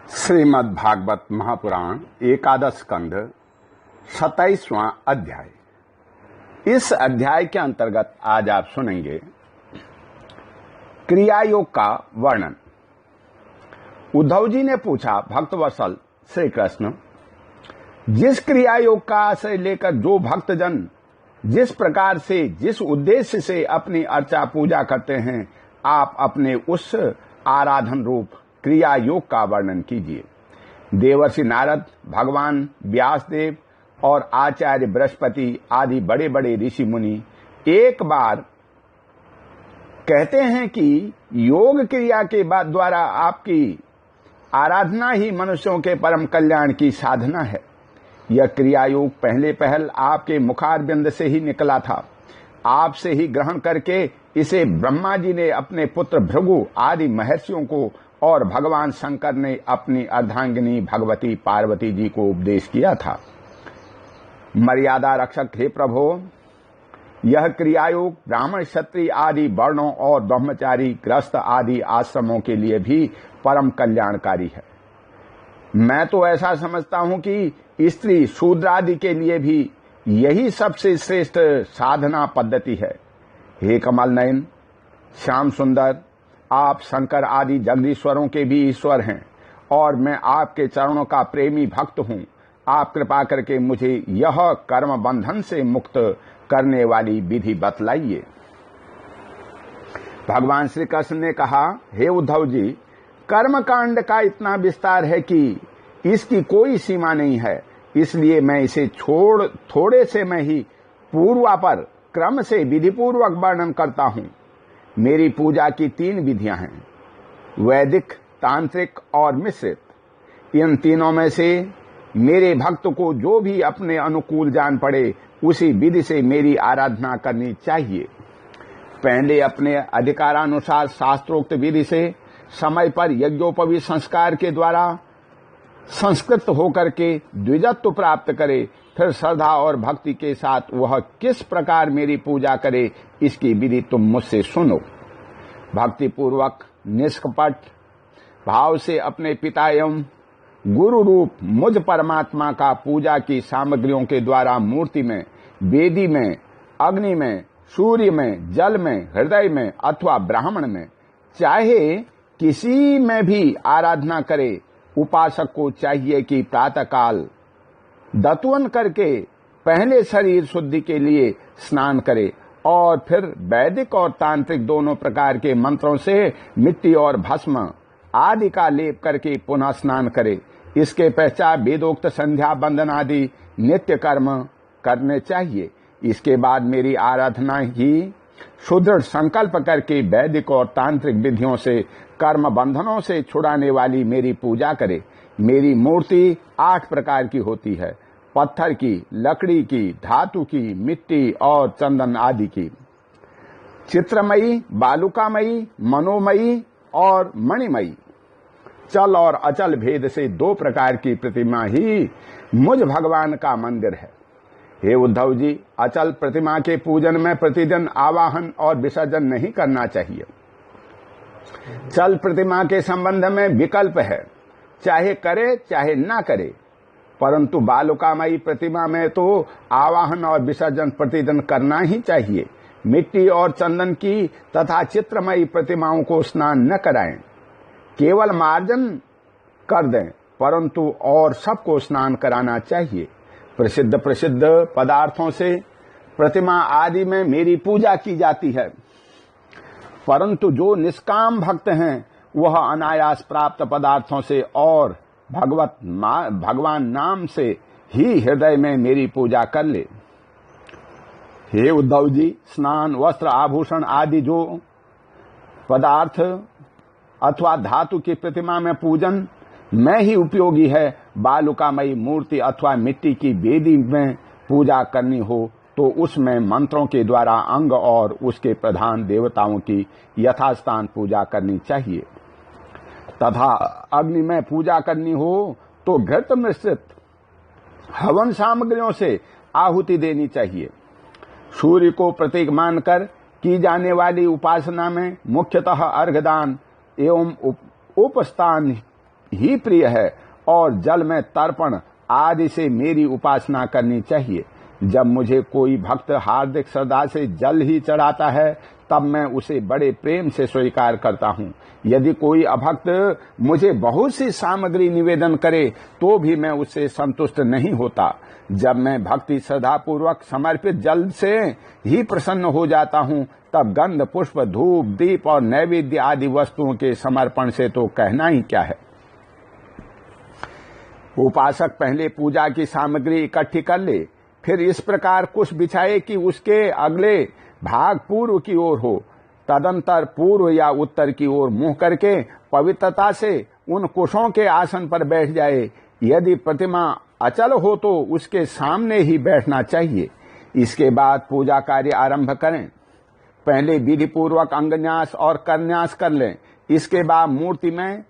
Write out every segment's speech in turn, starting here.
श्रीमद् भागवत महापुराण एकादश स्कंध 27वां अध्याय। इस अध्याय के अंतर्गत आज आप सुनेंगे क्रिया योग का वर्णन। उद्धव जी ने पूछा, भक्तवत्सल श्री कृष्ण, जिस क्रिया योग का आश्रय लेकर जो भक्तजन जिस प्रकार से जिस उद्देश्य से अपनी अर्चा पूजा करते हैं, आप अपने उस आराधन रूप क्रिया योग का वर्णन कीजिए। देवर्षि नारद, भगवान व्यासदेव और आचार्य बृहस्पति आदि बड़े बड़े ऋषि मुनि एक बार कहते हैं कि योग क्रिया के बाद द्वारा आपकी आराधना ही मनुष्यों के परम कल्याण की साधना है। यह क्रिया योग पहले पहल आपके मुखारबिंद से ही निकला था। आपसे ही ग्रहण करके इसे ब्रह्मा जी ने अपने पुत्र भृगु आदि महर्षियों को और भगवान शंकर ने अपनी अर्धांगिनी भगवती पार्वती जी को उपदेश किया था। मर्यादा रक्षक हे प्रभो, यह क्रियायोग ब्राह्मण क्षत्रिय आदि वर्णों और ब्रह्मचारी गृहस्थ आदि आश्रमों के लिए भी परम कल्याणकारी है। मैं तो ऐसा समझता हूं कि स्त्री शूद्र आदि के लिए भी यही सबसे श्रेष्ठ साधना पद्धति है। हे कमल नयन, श्याम सुंदर, आप शंकर आदि जगदीश्वरों के भी ईश्वर हैं और मैं आपके चरणों का प्रेमी भक्त हूं। आप कृपा करके मुझे यह कर्म बंधन से मुक्त करने वाली विधि बतलाइए। भगवान श्री कृष्ण ने कहा, हे उद्धव जी, कर्म कांड का इतना विस्तार है कि इसकी कोई सीमा नहीं है। इसलिए मैं इसे थोड़े से मैं ही पूर्वापर क्रम से विधिपूर्वक वर्णन करता हूं। मेरी पूजा की 3 विधियां हैं, वैदिक, तांत्रिक और मिश्रित। इन तीनों में से मेरे भक्त को जो भी अपने अनुकूल जान पड़े उसी विधि से मेरी आराधना करनी चाहिए। पहले अपने अधिकारानुसार शास्त्रोक्त विधि से समय पर यज्ञोपवीत संस्कार के द्वारा संस्कृत होकर के द्विजत्व प्राप्त करे, फिर श्रद्धा और भक्ति के साथ वह किस प्रकार मेरी पूजा करे, इसकी विधि तुम मुझसे सुनो। भक्ति पूर्वक निष्कपट भाव से अपने पिता एवं गुरु रूप मुझ परमात्मा का पूजा की सामग्रियों के द्वारा मूर्ति में, वेदी में, अग्नि में, सूर्य में, जल में, हृदय में अथवा ब्राह्मण में, चाहे किसी में भी आराधना करे। उपासक को चाहिए कि प्रातःकाल दत्वन करके पहले शरीर शुद्धि के लिए स्नान करे और फिर वैदिक और तांत्रिक दोनों प्रकार के मंत्रों से मिट्टी और भस्म आदि का लेप करके पुनः स्नान करे। इसके पश्चात वेदोक्त संध्या बंदन आदि नित्य कर्म करने चाहिए। इसके बाद मेरी आराधना ही सुदृढ़ संकल्प करके वैदिक और तांत्रिक विधियों से कर्म बंधनों से छुड़ाने वाली मेरी पूजा करे। मेरी मूर्ति 8 प्रकार की होती है, पत्थर की, लकड़ी की, धातु की, मिट्टी और चंदन आदि की। चित्रमयी, बालुकामयी, मनोमयी और मणिमयी। चल और अचल भेद से 2 प्रकार की प्रतिमा ही मुझ भगवान का मंदिर है। हे उद्धव जी, अचल प्रतिमा के पूजन में प्रतिदिन आवाहन और विसर्जन नहीं करना चाहिए। चल प्रतिमा के संबंध में विकल्प है, चाहे करे चाहे ना करे, परंतु बालुकामयी प्रतिमा में तो आवाहन और विसर्जन प्रतिदिन करना ही चाहिए। मिट्टी और चंदन की तथा चित्रमयी प्रतिमाओं को स्नान न कराएं, केवल मार्जन कर दें, परंतु और सबको स्नान कराना चाहिए। प्रसिद्ध पदार्थों से प्रतिमा आदि में मेरी पूजा की जाती है, परंतु जो निष्काम भक्त हैं वह अनायास प्राप्त पदार्थों से और भगवान नाम से ही हृदय में मेरी पूजा कर ले। हे उद्धव जी, स्नान, वस्त्र, आभूषण आदि जो पदार्थ अथवा धातु की प्रतिमा में पूजन में ही उपयोगी है, बालुकामयी मूर्ति अथवा मिट्टी की वेदी में पूजा करनी हो तो उसमें मंत्रों के द्वारा अंग और उसके प्रधान देवताओं की यथास्थान पूजा करनी चाहिए। तथा अग्नि में पूजा करनी हो तो घृत मिश्रित हवन सामग्रियों से आहुति देनी चाहिए। सूर्य को प्रतीक मानकर की जाने वाली उपासना में मुख्यतः अर्घदान एवं उपस्थान ही प्रिय है और जल में तर्पण आदि से मेरी उपासना करनी चाहिए। जब मुझे कोई भक्त हार्दिक श्रद्धा से जल ही चढ़ाता है तब मैं उसे बड़े प्रेम से स्वीकार करता हूँ। यदि कोई अभक्त मुझे बहुत सी सामग्री निवेदन करे तो भी मैं उससे संतुष्ट नहीं होता। जब मैं भक्ति श्रद्धा पूर्वक समर्पित जल से ही प्रसन्न हो जाता हूँ तब गंध पुष्प धूप दीप और नैवेद्य आदि वस्तुओं के समर्पण से तो कहना ही क्या है। उपासक पहले पूजा की सामग्री इकट्ठी कर ले, फिर इस प्रकार कुश बिछाए कि उसके अगले भाग पूर्व की ओर हो। तदंतर पूर्व या उत्तर की ओर मुंह करके पवित्रता से उन कुशों के आसन पर बैठ जाए। यदि प्रतिमा अचल हो तो उसके सामने ही बैठना चाहिए। इसके बाद पूजा कार्य आरंभ करें। पहले विधि पूर्वक अंगन्यास और करन्यास कर लें। इसके बाद मूर्ति में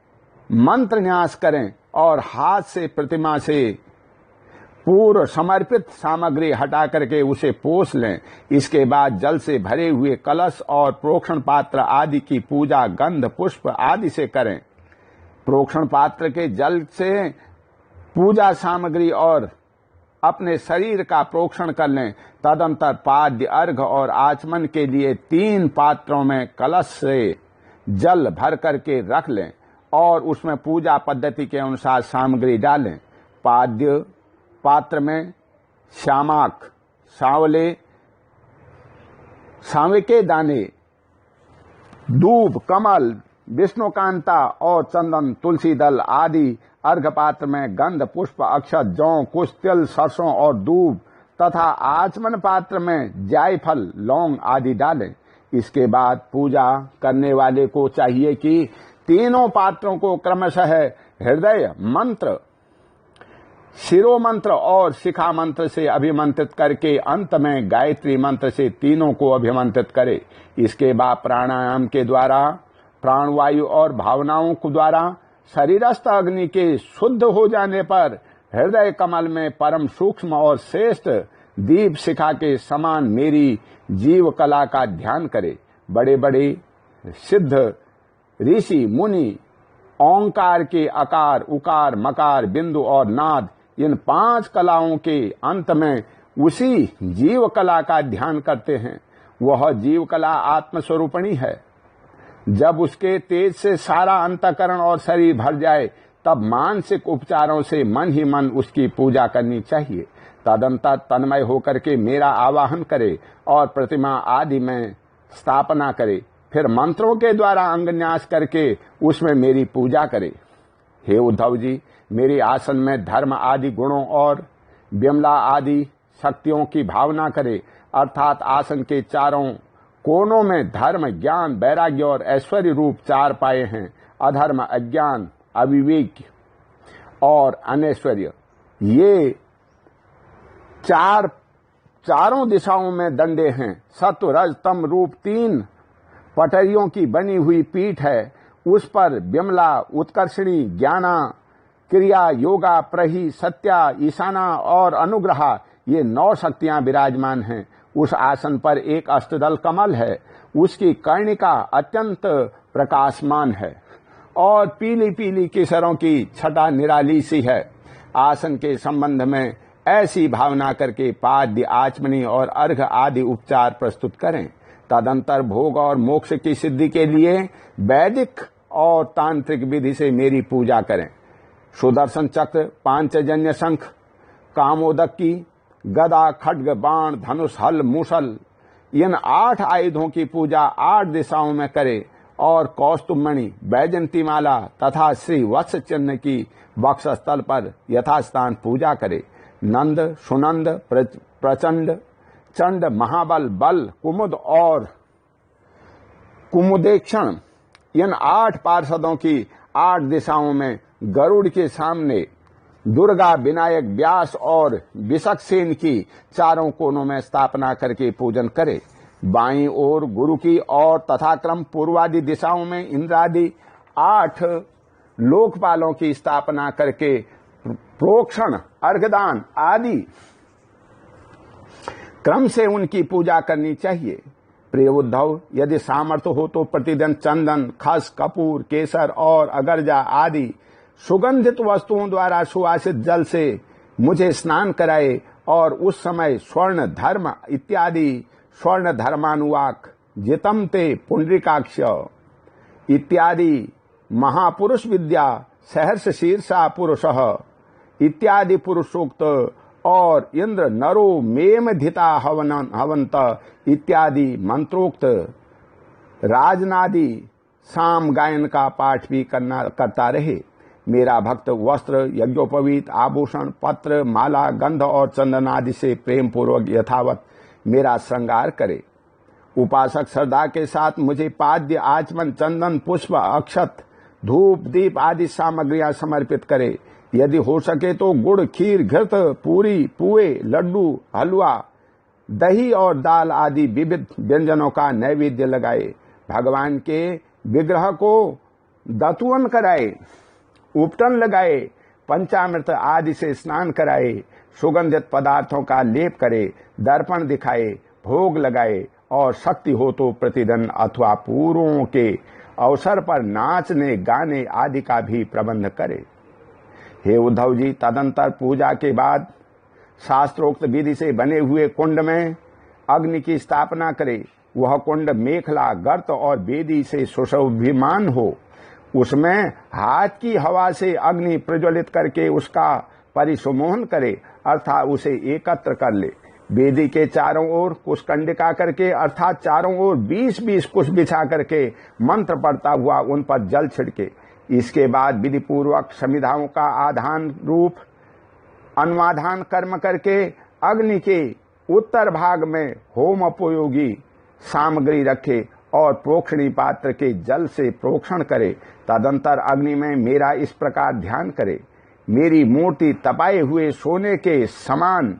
मंत्र न्यास करें और हाथ से प्रतिमा से पूर्व समर्पित सामग्री हटा करके उसे पोंछ लें। इसके बाद जल से भरे हुए कलश और प्रोक्षण पात्र आदि की पूजा गंध पुष्प आदि से करें। प्रोक्षण पात्र के जल से पूजा सामग्री और अपने शरीर का प्रोक्षण कर लें। तदंतर पाद्य अर्घ और आचमन के लिए 3 पात्रों में कलश से जल भर करके रख लें और उसमें पूजा पद्धति के अनुसार सामग्री डालें। पाद्य पात्र में श्यामाक, सांवे के दाने, दूब, कमल, विष्णुकांता और चंदन, तुलसी दल आदि। अर्घ पात्र में गंध पुष्प अक्षत जौ कुश तिल सरसों और दूब तथा आचमन पात्र में जायफल लौंग आदि डालें। इसके बाद पूजा करने वाले को चाहिए कि तीनों पात्रों को क्रमशः हृदय मंत्र, शिरो मंत्र और शिखा मंत्र से अभिमंत्रित करके अंत में गायत्री मंत्र से तीनों को अभिमंत्रित करे। इसके बाद प्राणायाम के द्वारा प्राणवायु और भावनाओं के द्वारा शरीरस्थ अग्नि के शुद्ध हो जाने पर हृदय कमल में परम सूक्ष्म और श्रेष्ठ दीप शिखा के समान मेरी जीव कला का ध्यान करे। बड़े बड़े सिद्ध ऋषि मुनि ओंकार के आकार, उकार, मकार, बिंदु और नाद, इन 5 कलाओं के अंत में उसी जीव कला का ध्यान करते हैं। वह जीव कला आत्मस्वरूपिणी है। जब उसके तेज से सारा अंतःकरण और शरीर भर जाए तब मानसिक उपचारों से मन ही मन उसकी पूजा करनी चाहिए। तदंतर तन्मय होकर के मेरा आवाहन करे और प्रतिमा आदि में स्थापना करे। फिर मंत्रों के द्वारा अंगन्यास करके उसमें मेरी पूजा करे। हे उद्धव जी, मेरे आसन में धर्म आदि गुणों और विमला आदि शक्तियों की भावना करे। अर्थात आसन के चारों कोनों में धर्म, ज्ञान, वैराग्य और ऐश्वर्य रूप 4 पाए हैं। अधर्म, अज्ञान, अविवेक और अनैश्वर्य, ये चारों दिशाओं में डंडे हैं। सत्व, रज, तम रूप 3 पटरियों की बनी हुई पीठ है। उस पर विमला, उत्कर्षणी, ज्ञाना, क्रिया, योगा, प्रही, सत्या, ईशाना और अनुग्रहा, ये 9 शक्तियां विराजमान हैं। उस आसन पर एक अष्टदल कमल है। उसकी कर्णिका अत्यंत प्रकाशमान है और पीली पीली केसरों की छटा निराली सी है। आसन के संबंध में ऐसी भावना करके पाद्य, आचमनी और अर्घ आदि उपचार प्रस्तुत करें। तदंतर भोग और मोक्ष की सिद्धि के लिए वैदिक और तांत्रिक विधि से मेरी पूजा करें। सुदर्शन चक्र, पांचजन्य शंख, कामोदक की गदा, खड्ग, बाण, धनुष, हल, मूसल, इन 8 आयुधों की पूजा 8 दिशाओं में करे और कौस्तुभमणि, वैजंती माला तथा श्री वत्स चिन्ह की वक्षस्थल पर यथास्थान पूजा करे। नंद, सुनंद, प्रचंड, चंड, महाबल, बल, कुमुद और कुमुदेक्षण, इन 8 पार्षदों की 8 दिशाओं में गरुड़ के सामने दुर्गा, विनायक, व्यास और विशक्सेन की चारों कोनों में स्थापना करके पूजन करे। बाईं ओर गुरु की और तथाक्रम पूर्वादि दिशाओं में इंद्रादि 8 लोकपालों की स्थापना करके प्रोक्षण, अर्घदान आदि क्रम से उनकी पूजा करनी चाहिए। प्रिय उद्धव, यदि सामर्थ्य हो तो प्रतिदिन चंदन, खस, कपूर, केसर और अगरजा आदि सुगंधित वस्तुओं द्वारा सुवासित जल से मुझे स्नान कराए और उस समय स्वर्ण धर्म इत्यादि स्वर्ण धर्मानुवाक जितम ते पुंडरीकाक्ष इत्यादि महापुरुष विद्या सहर्ष शीर्षा पुरुषः इत्यादि पुरुषोक्त और इंद्र नरो मेमधिता हवंत इत्यादि मंत्रोक्त राजनादि साम गायन का पाठ भी करता रहे। मेरा भक्त वस्त्र यज्ञोपवीत आभूषण पत्र माला गंध और चंदन आदि से प्रेम पूर्वक यथावत मेरा श्रृंगार करे। उपासक श्रद्धा के साथ मुझे पाद्य आचमन चंदन पुष्प अक्षत धूप दीप आदि सामग्रियां समर्पित करे। यदि हो सके तो गुड़ खीर घृत पूरी पुए लड्डू हलवा दही और दाल आदि विविध व्यंजनों का नैवेद्य लगाए। भगवान के विग्रह को दतुवन कराए, उपटन लगाए, पंचामृत आदि से स्नान कराए, सुगंधित पदार्थों का लेप करे, दर्पण दिखाए, भोग लगाए और शक्ति हो तो प्रतिदिन अथवा पूर्वों के अवसर पर नाचने गाने आदि का भी प्रबंध करे। हे उद्धव जी, तदंतर पूजा के बाद शास्त्रोक्त विधि से बने हुए कुंड में अग्नि की स्थापना करे। वह कुंड मेखला गर्त और वेदी से सुशोभिमान हो। उसमें हाथ की हवा से अग्नि प्रज्वलित करके उसका परिसुमोहन करे, अर्थात उसे एकत्र कर ले। वेदी के चारों ओर कुशकंडिका करके अर्थात चारों ओर 20-20 कुश बिछा करके मंत्र पढ़ता हुआ उन पर जल छिड़के। इसके बाद विधि पूर्वक समिधाओं का आधान रूप अनुवाधान कर्म करके अग्नि के उत्तर भाग में होमोपयोगी सामग्री रखे और प्रोक्षणी पात्र के जल से प्रोक्षण करे। तदंतर अग्नि में मेरा इस प्रकार ध्यान करे। मेरी मूर्ति तपाए हुए सोने के समान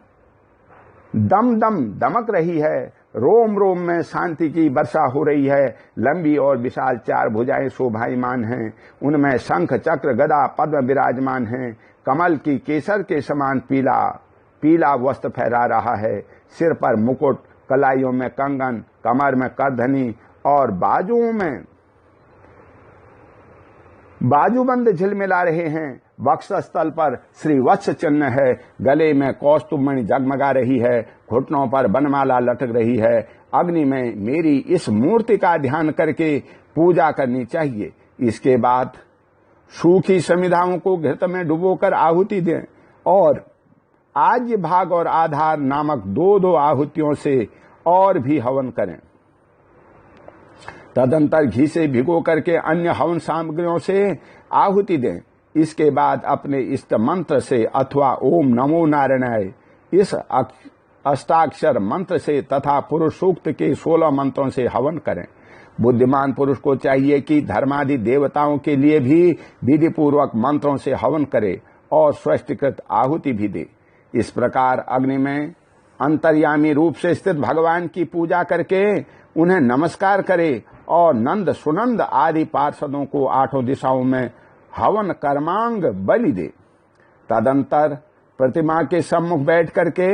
दम दम दमक रही है। रोम रोम में शांति की वर्षा हो रही है। लंबी और विशाल 4 भुजाएं शोभायमान हैं। उनमें शंख चक्र गदा पद्म विराजमान हैं। कमल की केसर के समान पीला पीला वस्त्र फहरा रहा है। सिर पर मुकुट, कलाइयों में कंगन, कमर में करधनी और बाजुओं में बाजूबंद झिलमिला रहे हैं। वक्षस्थल पर श्रीवत्स चिन्ह है। गले में कौस्तुभमणि जगमगा रही है। घुटनों पर बनमाला लटक रही है। अग्नि में मेरी इस मूर्ति का ध्यान करके पूजा करनी चाहिए। इसके बाद सूखी समिधाओं को घृत में डुबोकर आहुति दें और आज्य भाग और आधार नामक 2-2 आहुतियों से और भी हवन करें। तदंतर घी से भिगो करके अन्य हवन सामग्रियों से आहुति दें। इसके बाद अपने इष्ट मंत्र से अथवा ओम नमो नारायणाय इस अष्टाक्षर मंत्र से तथा पुरुष सूक्त के 16 मंत्रों से हवन करें। बुद्धिमान पुरुष को चाहिए कि धर्मादि देवताओं के लिए भी विधि पूर्वक मंत्रों से हवन करे और स्वस्तिकृत आहुति भी दे। इस प्रकार अग्नि में अंतर्यामी रूप से स्थित भगवान की पूजा करके उन्हें नमस्कार करे और नंद सुनंद आदि पार्षदों को 8 दिशाओं में हवन कर्मांग बलि दे। तदंतर प्रतिमा के सम्मुख बैठ करके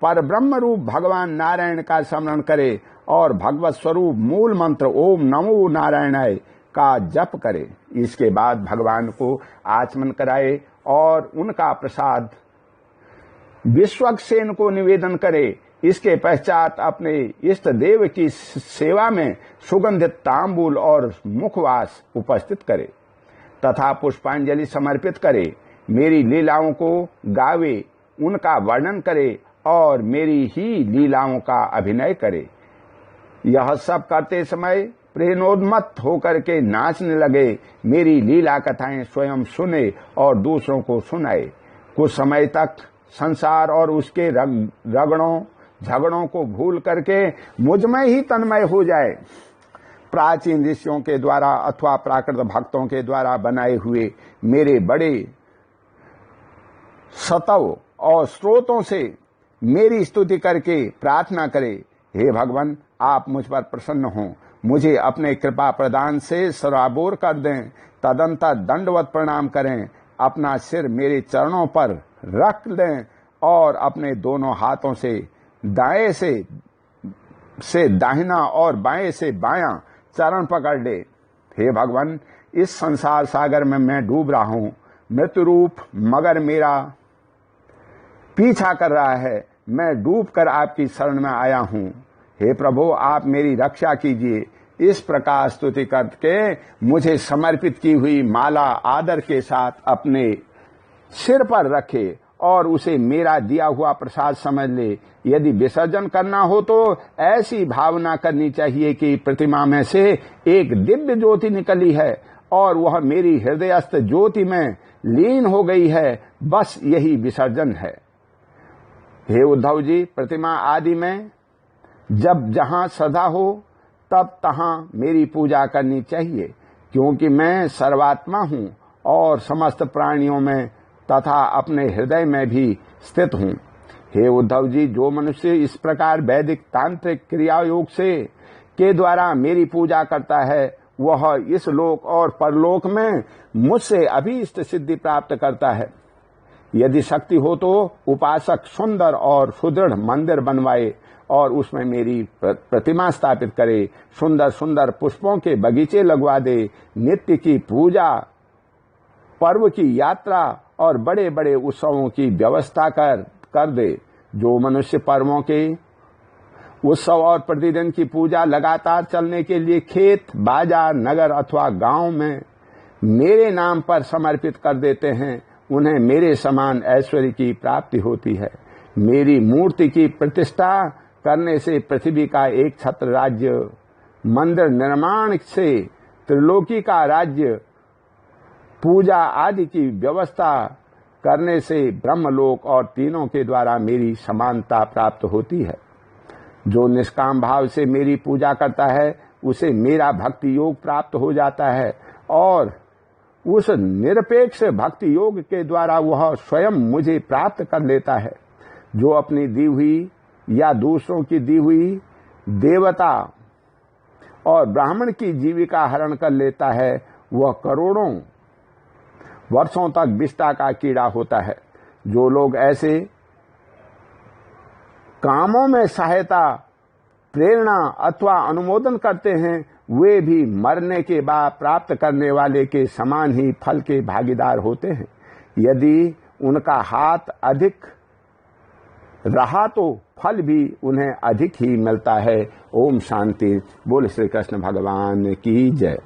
पर ब्रह्म रूप भगवान नारायण का स्मरण करे और भगवत स्वरूप मूल मंत्र ओम नमो नारायणाय का जप करे। इसके बाद भगवान को आचमन कराए और उनका प्रसाद विश्वक्सेन को निवेदन करे। इसके पश्चात अपने इष्ट देव की सेवा में सुगंधित तांबूल और मुखवास उपस्थित करे तथा पुष्पांजलि समर्पित करे। मेरी लीलाओं को गावे, उनका वर्णन करे और मेरी ही लीलाओं का अभिनय करे। यह सब करते समय प्रेमोन्मत्त होकर के नाचने लगे। मेरी लीला कथाएं स्वयं सुने और दूसरों को सुनाए। कुछ समय तक संसार और उसके रगड़ों झगड़ों को भूल करके मुझ में ही तन्मय हो जाए। प्राचीन ऋषियों के द्वारा अथवा प्राकृत भक्तों के द्वारा बनाए हुए मेरे बड़े सतव और स्रोतों से मेरी स्तुति करके प्रार्थना करे। हे भगवान, आप मुझ पर प्रसन्न हों, मुझे अपने कृपा प्रदान से सराबोर कर दें। तदंतर दंडवत प्रणाम करें, अपना सिर मेरे चरणों पर रख दें और अपने दोनों हाथों से दाएं से दाहिना और बाएं से बायां चरण पकड़ ले। हे भगवान, इस संसार सागर में मैं डूब रहा हूं। मृत्यु रूप मगर मेरा पीछा कर रहा है। मैं डूबकर आपकी शरण में आया हूं। हे प्रभु, आप मेरी रक्षा कीजिए। इस प्रकार स्तुति करके मुझे समर्पित की हुई माला आदर के साथ अपने सिर पर रखे और उसे मेरा दिया हुआ प्रसाद समझ ले। यदि विसर्जन करना हो तो ऐसी भावना करनी चाहिए कि प्रतिमा में से एक दिव्य ज्योति निकली है और वह मेरी हृदयस्थ ज्योति में लीन हो गई है। बस यही विसर्जन है। हे उद्धव जी, प्रतिमा आदि में जब जहां श्रद्धा हो तब तहां मेरी पूजा करनी चाहिए, क्योंकि मैं सर्वात्मा हूं और समस्त प्राणियों में तथा अपने हृदय में भी स्थित हूं। हे उद्धव जी, जो मनुष्य इस प्रकार वैदिक तांत्रिक क्रिया योग से के द्वारा मेरी पूजा करता है, वह इस लोक और परलोक में मुझसे अभीष्ट सिद्धि प्राप्त करता है। यदि शक्ति हो तो उपासक सुंदर और सुदृढ़ मंदिर बनवाए और उसमें मेरी प्रतिमा स्थापित करे, सुंदर सुंदर पुष्पों के बगीचे लगवा दे, नित्य की पूजा, पर्व की यात्रा और बड़े बड़े उत्सवों की व्यवस्था कर दे। जो मनुष्य पर्वों के उत्सव और प्रतिदिन की पूजा लगातार चलने के लिए खेत, बाजार, नगर अथवा गांव में मेरे नाम पर समर्पित कर देते हैं, उन्हें मेरे समान ऐश्वर्य की प्राप्ति होती है। मेरी मूर्ति की प्रतिष्ठा करने से पृथ्वी का एक छत्र राज्य, मंदिर निर्माण से त्रिलोकी का राज्य, पूजा आदि की व्यवस्था करने से ब्रह्मलोक और तीनों के द्वारा मेरी समानता प्राप्त होती है। जो निष्काम भाव से मेरी पूजा करता है, उसे मेरा भक्ति योग प्राप्त हो जाता है और उस निरपेक्ष भक्ति योग के द्वारा वह स्वयं मुझे प्राप्त कर लेता है। जो अपनी दी हुई या दूसरों की दी हुई देवता और ब्राह्मण की जीविका हरण कर लेता है, वह करोड़ों वर्षों तक विष्टा का कीड़ा होता है। जो लोग ऐसे कामों में सहायता, प्रेरणा अथवा अनुमोदन करते हैं, वे भी मरने के बाद प्राप्त करने वाले के समान ही फल के भागीदार होते हैं। यदि उनका हाथ अधिक रहा तो फल भी उन्हें अधिक ही मिलता है। ओम शांति। बोल श्री कृष्ण भगवान की जय।